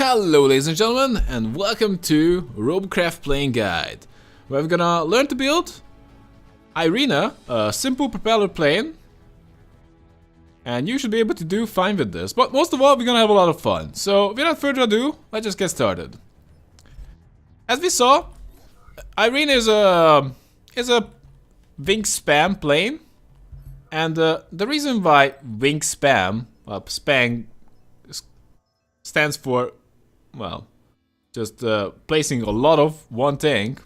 Hello ladies and gentlemen, and welcome to Robocraft Playing Guide, where we're gonna learn to build Irena, a simple propeller plane. And you should be able to do fine with this, but most of all we're gonna have a lot of fun. So without further ado, let's just get started. As we saw, Irena is a wing spam plane. And the reason why wing spam, spam stands for, well, just placing a lot of one thing.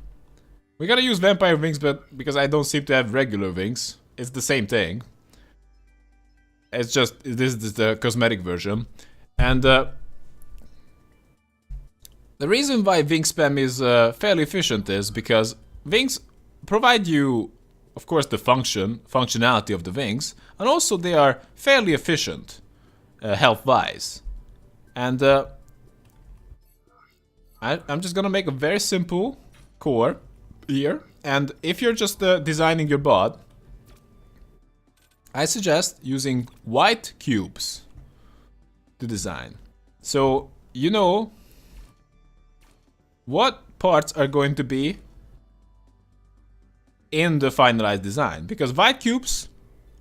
We gotta use vampire wings, but because I don't seem to have regular wings, it's the same thing. It's just, this is the cosmetic version. And the reason why wing spam is fairly efficient is because wings provide you, of course, the functionality of the wings, and also they are fairly efficient health-wise. And I'm just gonna make a very simple core here. And if you're just designing your bod, I suggest using white cubes to design. So you know what parts are going to be in the finalized design, because white cubes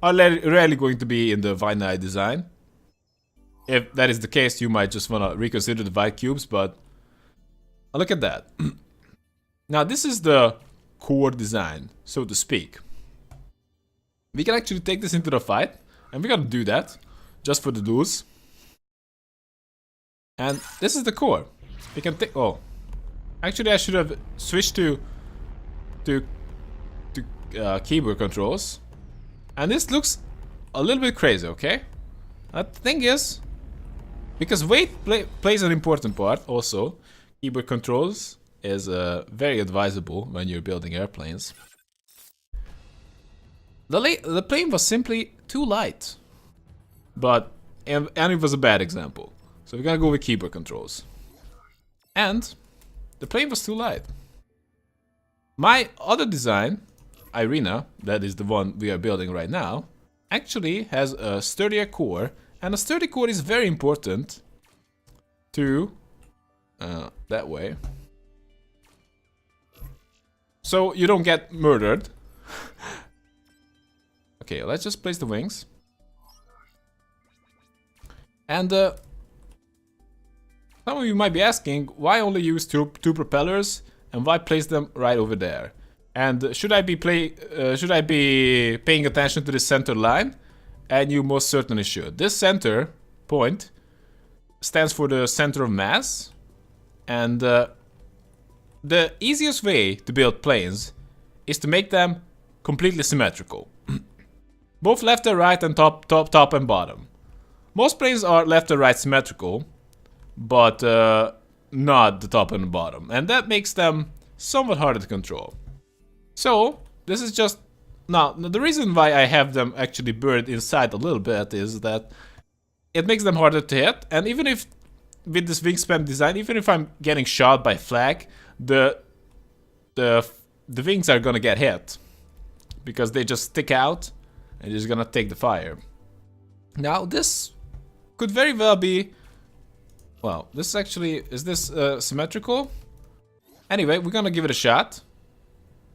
are rarely going to be in the finalized design. If that is the case, you might just want to reconsider the white cubes, but look at that. Now this is the core design, so to speak. We can actually take this into the fight, and we're gonna do that just for the duels. And this is the core. We can take. Oh, actually, I should have switched to keyboard controls. And this looks a little bit crazy. Okay, the thing is, because weight plays an important part. Also, keyboard controls is very advisable when you're building airplanes. The plane was simply too light, and it was a bad example. So we're gonna go with keyboard controls. And the plane was too light. My other design, Irena, that is the one we are building right now, actually has a sturdier core, and a sturdy core is very important to that way. So you don't get murdered. Okay, let's just place the wings. And some of you might be asking, why only use two propellers and why place them right over there? And should I be paying attention to the center line? And you most certainly should. This center point stands for the center of mass, and the easiest way to build planes is to make them completely symmetrical. Both left and right, and top and bottom. Most planes are left and right symmetrical, but not the top and the bottom, and that makes them somewhat harder to control. So this is just now the reason why I have them actually buried inside a little bit is that it makes them harder to hit. And even if with this wingspan design, even if I'm getting shot by flak, the wings are gonna get hit because they just stick out and just gonna take the fire. Now this could very well be, well, this actually, is this symmetrical? Anyway, we're gonna give it a shot.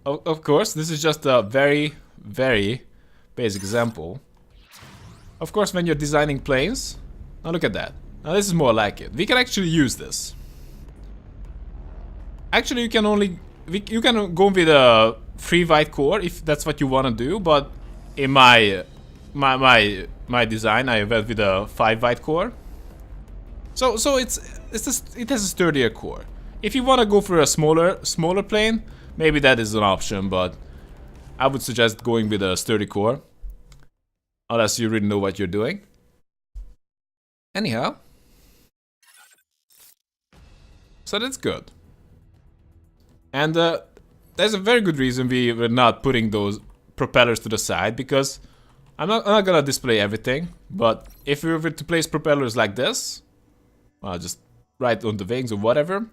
Of course, this is just a very, very basic example. Of course, when you're designing planes, now look at that. Now this is more like it. We can actually use this. Actually, you can go with a 3 white core if that's what you want to do, but in my design, I went with a 5 white core. So it has a sturdier core. If you want to go for a smaller plane, maybe that is an option, but I would suggest going with a sturdy core, unless you really know what you're doing. Anyhow, so that's good. And there's a very good reason we were not putting those propellers to the side, because I'm not gonna display everything, but if we were to place propellers like this, just right on the wings or whatever,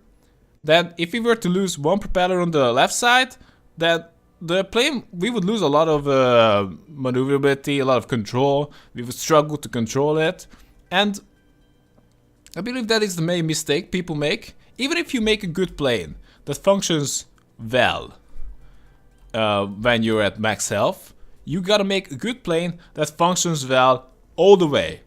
then if we were to lose one propeller on the left side, then the plane, we would lose a lot of maneuverability, a lot of control. We would struggle to control it, and I believe that is the main mistake people make. Even if you make a good plane that functions well when you're at max health, you gotta make a good plane that functions well all the way.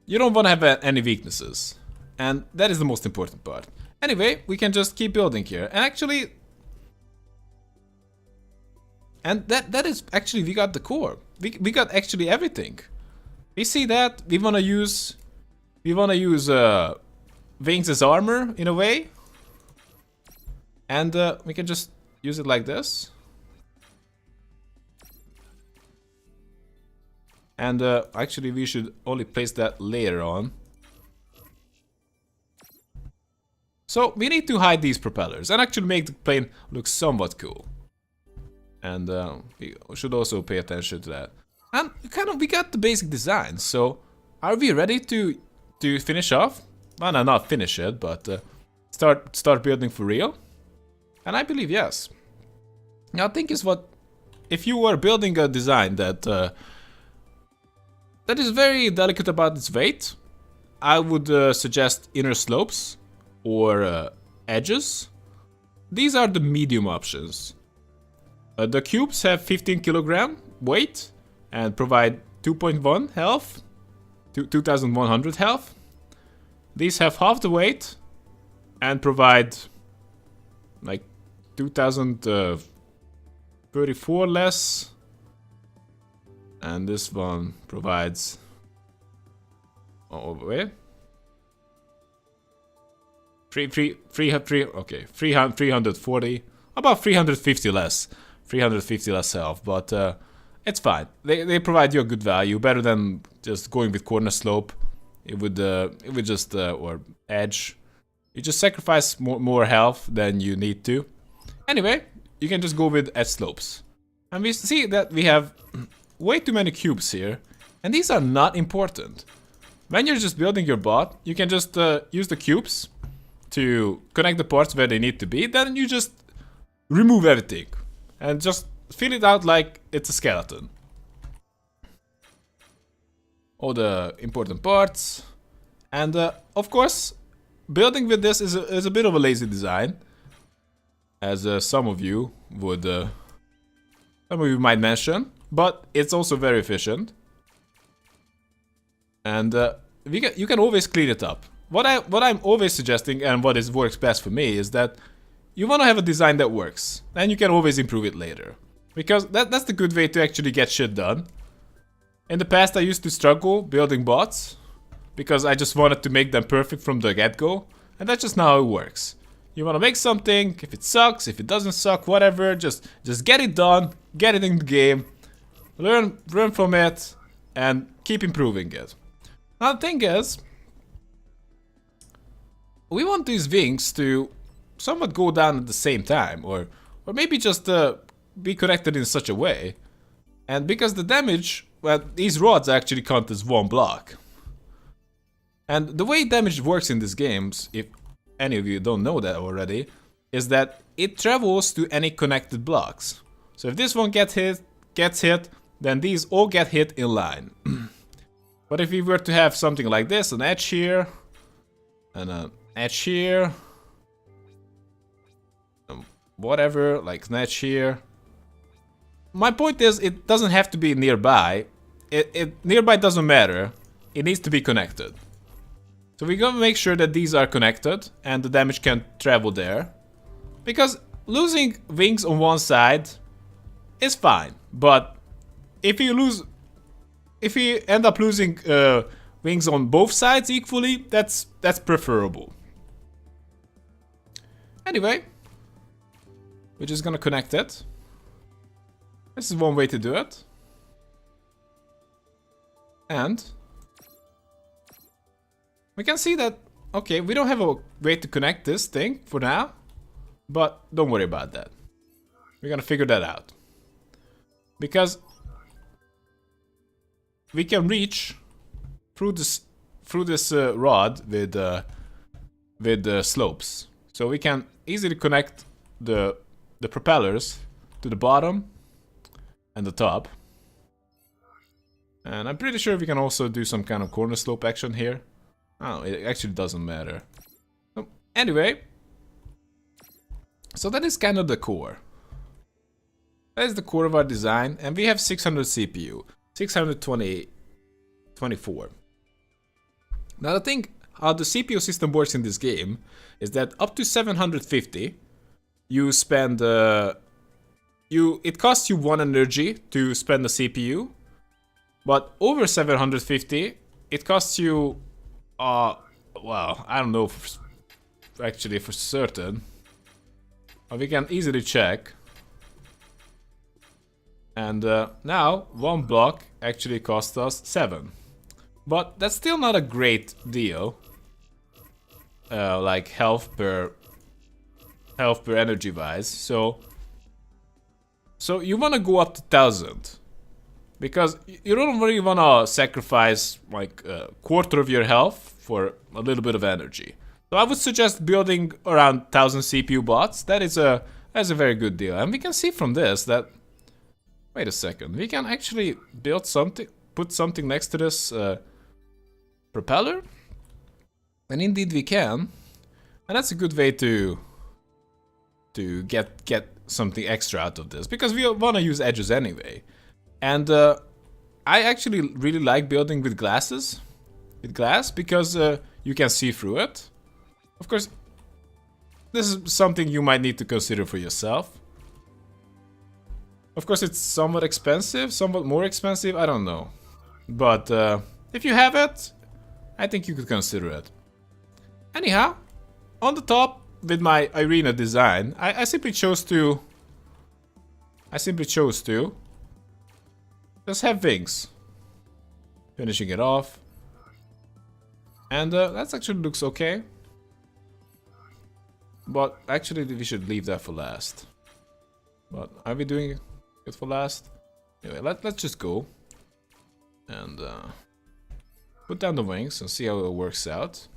You don't want to have any weaknesses. And that is the most important part. Anyway, we can just keep building here. And actually... And that is actually, we got the core. We got actually everything. We see that. We wanna use wings as armor in a way. And we can just use it like this. And actually we should only place that later on. So we need to hide these propellers and actually make the plane look somewhat cool. And we should also pay attention to that. And kind of we got the basic design. So are we ready to finish off? Well, no, not finish it, but start building for real. And I believe yes. Now, I think is what if you were building a design that that is very delicate about its weight, I would suggest inner slopes or edges. These are the medium options. The cubes have 15 kilogram weight and provide 2.1 health, 2100 health. These have half the weight and provide like 2034 less. And this one provides... Oh, wait. 340. About 350 less. 350 less health, but it's fine. They provide you a good value, better than just going with corner slope. It would just or edge. You just sacrifice more health than you need to. Anyway, you can just go with edge slopes, and we see that we have way too many cubes here, and these are not important. When you're just building your bot, you can just use the cubes to connect the parts where they need to be. Then you just remove everything and just fill it out like it's a skeleton. All the important parts. And of course, building with this is a bit of a lazy design, as some of you might mention, but it's also very efficient. And you can always clean it up. What I'm always suggesting, and what works best for me, is that you want to have a design that works, and you can always improve it later. Because that's the good way to actually get shit done. In the past I used to struggle building bots, because I just wanted to make them perfect from the get-go, and that's just not how it works. You want to make something, if it sucks, if it doesn't suck, whatever, just get it done, get it in the game, learn from it, and keep improving it. Now the thing is, we want these wings to somewhat go down at the same time, or maybe just be connected in such a way. And because the damage, well, these rods actually count as one block. And the way damage works in these games, if any of you don't know that already, is that it travels to any connected blocks. So if this one gets hit, then these all get hit in line. But if we were to have something like this, an edge here, and an edge here, whatever, like an edge here. My point is, it doesn't have to be nearby. Nearby doesn't matter. It needs to be connected. So we're gonna make sure that these are connected and the damage can travel there. Because losing wings on one side is fine, but if you end up losing wings on both sides equally, that's preferable. Anyway, we're just gonna connect it. This is one way to do it. And we can see that, okay, we don't have a way to connect this thing for now, but don't worry about that. We're gonna figure that out. Because we can reach through this rod with slopes. So we can easily connect the propellers to the bottom and the top. And I'm pretty sure we can also do some kind of corner slope action here. Oh, it actually doesn't matter. So, anyway. So that is kind of the core. That is the core of our design. And we have 600 CPU. 624. Now the thing, how the CPU system works in this game is that up to 750, you spend, it costs you 1 energy to spend the CPU. But over 750, it costs you, well, I don't know actually for certain. We can easily check. And now, 1 block actually cost us 7. But that's still not a great deal. Like health per energy wise. So you want to go up to 1000. Because you don't really want to sacrifice like a quarter of your health for a little bit of energy. So I would suggest building around 1000 CPU bots. That's a very good deal. And we can see from this that, wait a second, we can actually build something, put something next to this propeller. And indeed we can. And that's a good way to get something extra out of this. Because we want to use edges anyway. And I actually really like building with glass because you can see through it. Of course, this is something you might need to consider for yourself. Of course, it's somewhat expensive, somewhat more expensive, I don't know. But if you have it, I think you could consider it. Anyhow, on the top with my Irena design, I simply chose to just have wings. Finishing it off. And that actually looks okay. But actually we should leave that for last. But are we doing it for last? Anyway, let's just go. And put down the wings and see how it works out.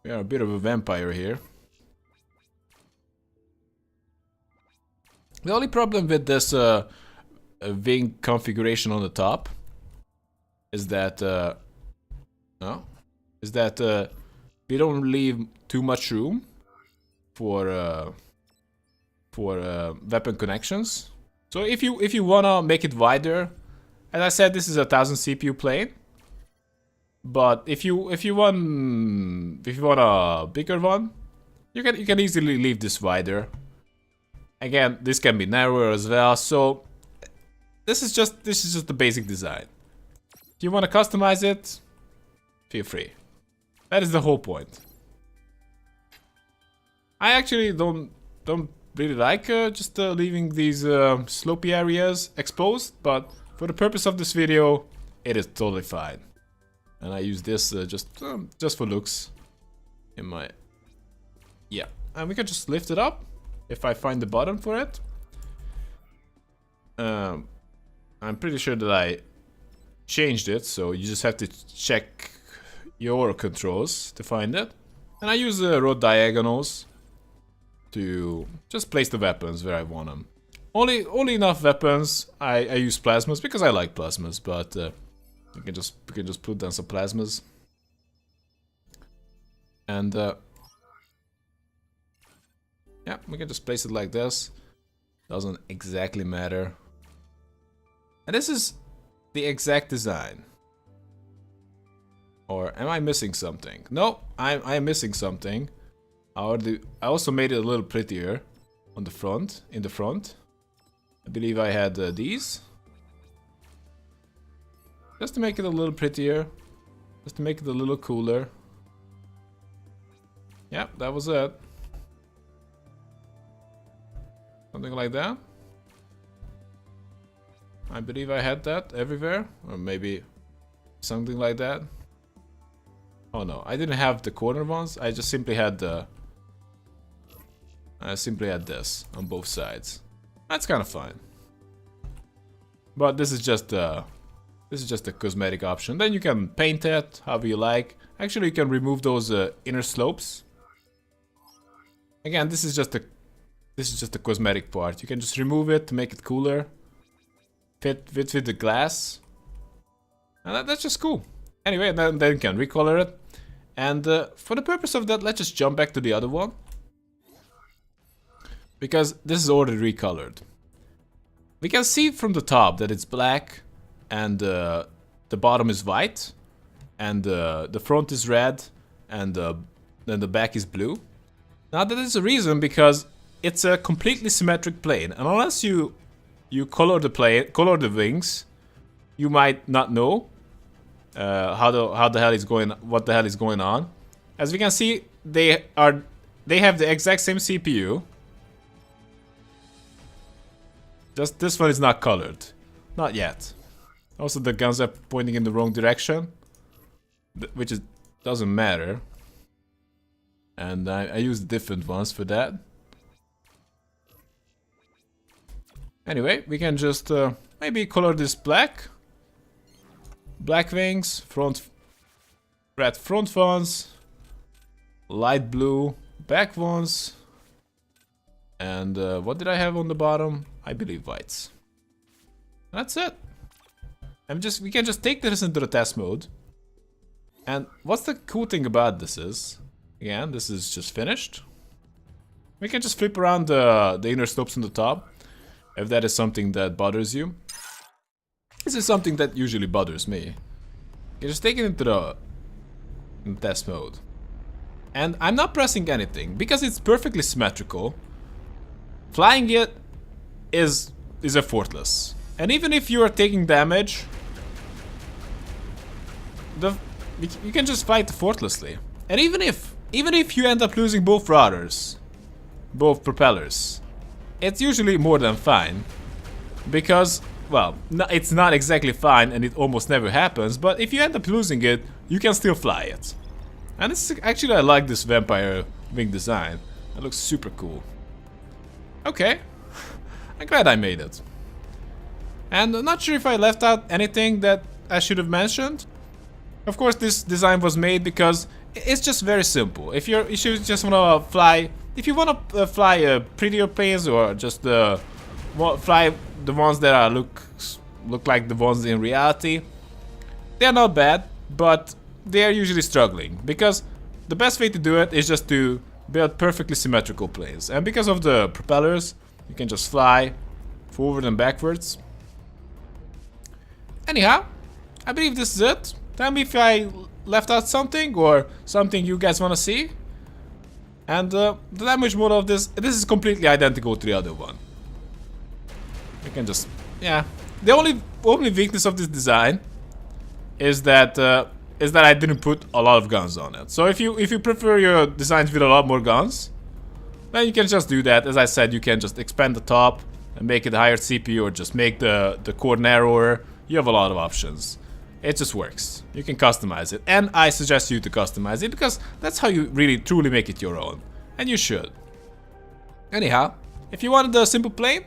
We are a bit of a vampire here. The only problem with this wing configuration on the top is that we don't leave too much room for weapon connections. So if you wanna make it wider, as I said, this is a 1000 CPU plane. But if you want a bigger one, you can easily leave this wider. Again, this can be narrower as well. So this is just the basic design. If you want to customize it, feel free. That is the whole point. I actually don't really like just leaving these slopey areas exposed, but for the purpose of this video, it is totally fine. And I use this just for looks. Yeah, and we can just lift it up if I find the button for it. I'm pretty sure that I changed it, so you just have to check your controls to find it. And I use the road diagonals to just place the weapons where I want them. Only enough weapons. I use plasmas because I like plasmas, but we can just put down some plasmas. And yeah, we can just place it like this. Doesn't exactly matter. And this is the exact design. Or am I missing something? No, I am missing something. I also made it a little prettier on the front, in the front. I believe I had these. Just to make it a little prettier. Just to make it a little cooler. Yeah, that was it. Something like that. I believe I had that everywhere. Or maybe something like that. Oh no, I didn't have the corner ones. I just simply had the... I simply had this on both sides. That's kind of fine. But this is just a cosmetic option. Then you can paint it however you like. Actually, you can remove those inner slopes. Again, this is just a This is just a cosmetic part. You can just remove it to make it cooler. Fit with the glass. And that's just cool. Anyway, then you can recolor it. And for the purpose of that, let's just jump back to the other one. Because this is already recolored. We can see from the top that it's black. And the bottom is white. And the front is red. And then the back is blue. Now that is a reason because it's a completely symmetric plane. And unless you color the wings, you might not know what the hell is going on. As we can see, they have the exact same CPU. Just this one is not colored, not yet. Also, the guns are pointing in the wrong direction, which doesn't matter. And I used different ones for that. Anyway, we can just maybe color this black. Black wings, red front ones, light blue back ones, and what did I have on the bottom? I believe whites. That's it. We can just take this into the test mode. And what's the cool thing about this is, again, this is just finished. We can just flip around the inner slopes on the top, if that is something that bothers you. This is something that usually bothers me. You just take it into the test mode. And I'm not pressing anything, because it's perfectly symmetrical. Flying it is effortless. And even if you are taking damage, you can just fight effortlessly. And even if you end up losing both ruders, both propellers, it's usually more than fine. Because, well, it's not exactly fine and it almost never happens, but if you end up losing it, you can still fly it. And actually I like this vampire wing design. It looks super cool. Okay, I'm glad I made it. And I'm not sure if I left out anything that I should have mentioned. Of course, this design was made because it's just very simple. If you just want to fly, if you want to fly prettier planes or just fly the ones that look like the ones in reality, they're not bad, but they are usually struggling because the best way to do it is just to build perfectly symmetrical planes. And because of the propellers, you can just fly forward and backwards. Anyhow, I believe this is it. Tell me if I left out something or something you guys want to see. And the damage mode of this is completely identical to the other one. You can just, yeah. The only weakness of this design is that I didn't put a lot of guns on it. So if you prefer your designs with a lot more guns, then you can just do that. As I said, you can just expand the top and make it a higher CPU or just make the core narrower. You have a lot of options. It just works. You can customize it. And I suggest you to customize it because that's how you really truly make it your own. And you should. Anyhow, if you wanted a simple plane,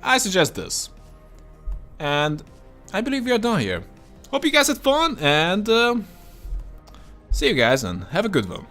I suggest this. And I believe we are done here. Hope you guys had fun and see you guys and have a good one.